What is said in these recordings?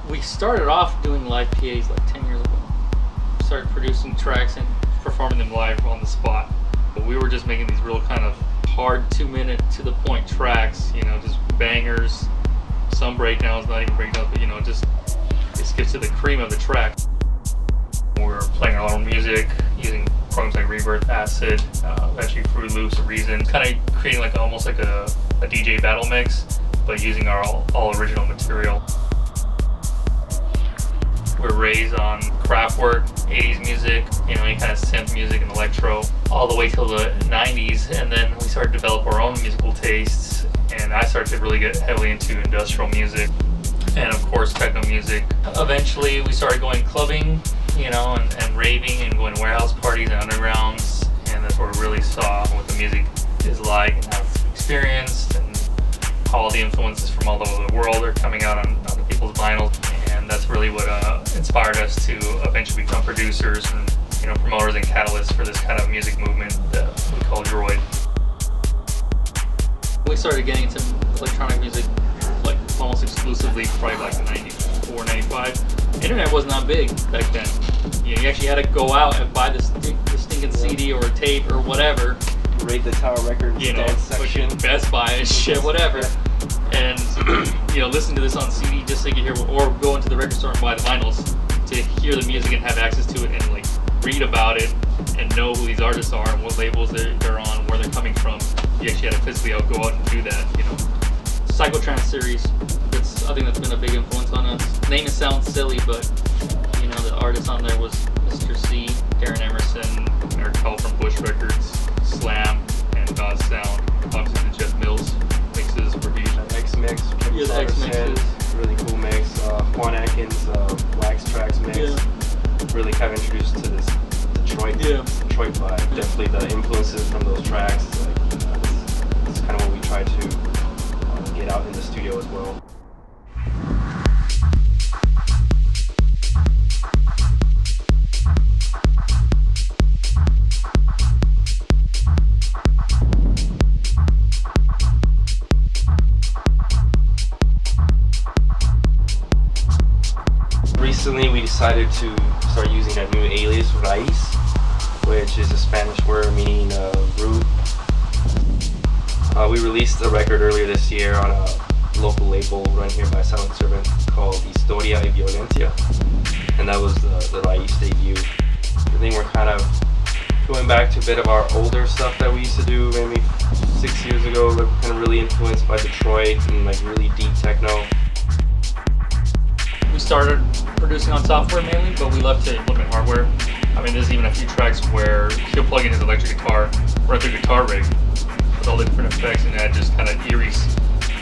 We started off doing live PAs like 10 years ago. We started producing tracks and performing them live on the spot. But we were just making these real kind of hard 2-minute to the point tracks, you know, just bangers, some breakdowns, not even breakdowns, but you know, just it gets to the cream of the track. We were playing our own music, using programs like Rebirth, Acid, eventually Fruit Loops, Reason, kind of creating like almost like a DJ battle mix, but using our all original material. We're raised on Kraftwerk, 80s music, you know, any kind of synth music and electro, all the way till the 90s, and then we started to develop our own musical tastes, and I started to really get heavily into industrial music, and of course techno music. Eventually we started going clubbing, you know, and raving and going to warehouse parties and undergrounds, and that's where we really saw what the music is like and how it's experienced, and how all the influences from all over the world are coming out on the people's vinyls. And that's really what inspired us to eventually become producers and, you know, promoters and catalysts for this kind of music movement that we call Droid. We started getting into electronic music like almost exclusively probably like 94, 95. Internet was not big back then. You actually had to go out and buy the stinking CD or a tape or whatever. Raid the Tower Records, you know, section, Best Buy and shit, whatever. And you know, listen to this on CD just so you can hear, or go into the record store and buy the vinyls to hear the music and have access to it and like read about it and know who these artists are and what labels they're on, where they're coming from. You actually had to physically go out and do that, you know. Psychotrance series, I think that's been a big influence on us. Name it sounds silly, but you know, the artist on there was Mr. C, Darren Emerson, Eric Tull from Bush Records, Slam, and God's Sound. Obviously the Jeff Mills mixes were huge. X-Mix, yeah, the X-Mixes. Really cool mix. Juan Atkins, Wax Tracks mix. Yeah. Really kind of introduced to this Detroit vibe. Yeah. Definitely the influences from those tracks. Like, it's kind of what we try to get out in the studio as well. Recently we decided to start using a new alias, Raíz, which is a Spanish word meaning root. We released a record earlier this year on a local label run here by Silent Servant called Historia y Violencia, and that was the Raíz debut. I think we're kind of going back to a bit of our older stuff that we used to do maybe 6 years ago, kind of really influenced by Detroit and like really deep techno. We started producing on software mainly, but we love to implement hardware. I mean, there's even a few tracks where he'll plug in his electric guitar, run through a guitar rig with all the different effects, and add just kind of eerie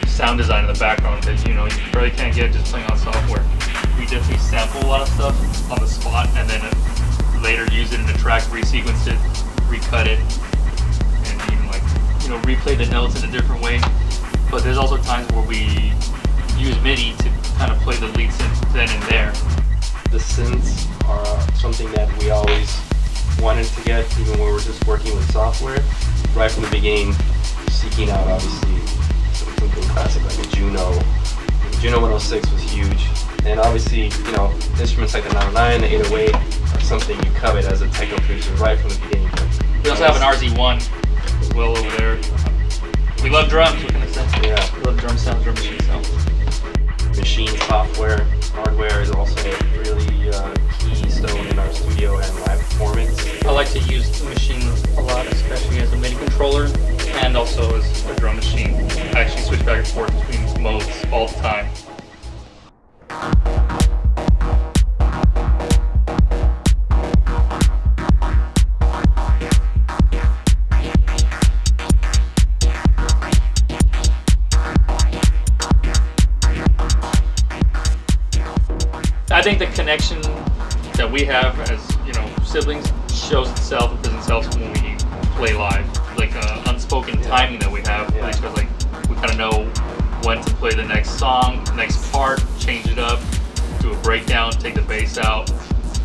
sound design in the background that, you know, you really can't get just playing on software. We definitely sample a lot of stuff on the spot and then later use it in the track, resequence it, recut it, and even like, you know, replay the notes in a different way. But there's also times where we use MIDI to kind of play the lead synth then and there. The synths are something that we always wanted to get, even when we were just working with software. Right from the beginning, seeking out obviously something classic like a Juno. The Juno 106 was huge, and obviously, you know, instruments like the 909, the 808 are something you covet as a techno producer right from the beginning. We also have an RZ1 as well over there. We love drums, what can I say? Yeah. We love drum sounds, drum machine sounds. Machine software, hardware is also a really keystone in our studio and live performance. I like to use the machine a lot, especially as a MIDI controller and also as a drum machine. I actually switch back and forth between modes all the time. I think the connection that we have as, you know, siblings shows itself and presents itself when we play live. Like unspoken timing that we have, because like we kind of know when to play the next song, next part, change it up, do a breakdown, take the bass out,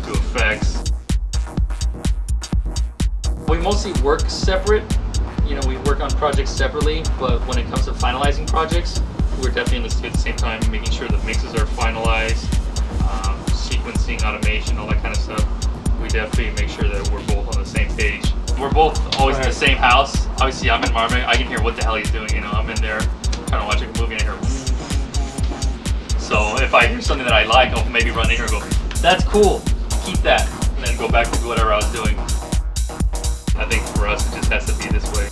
do effects. We mostly work separate. You know, we work on projects separately, but when it comes to finalizing projects, we're definitely in the studio at the same time, making sure the mixes are finalized, sequencing, automation, all that kind of stuff. We definitely make sure that we're both on the same page. We're both always in the same house. Obviously, I'm in Marmot. I can hear what the hell he's doing. You know, I'm in there trying to watch a movie and I hear. So if I hear something that I like, I'll maybe run in here and go, "That's cool. Keep that," and then go back to whatever I was doing. I think for us, it just has to be this way.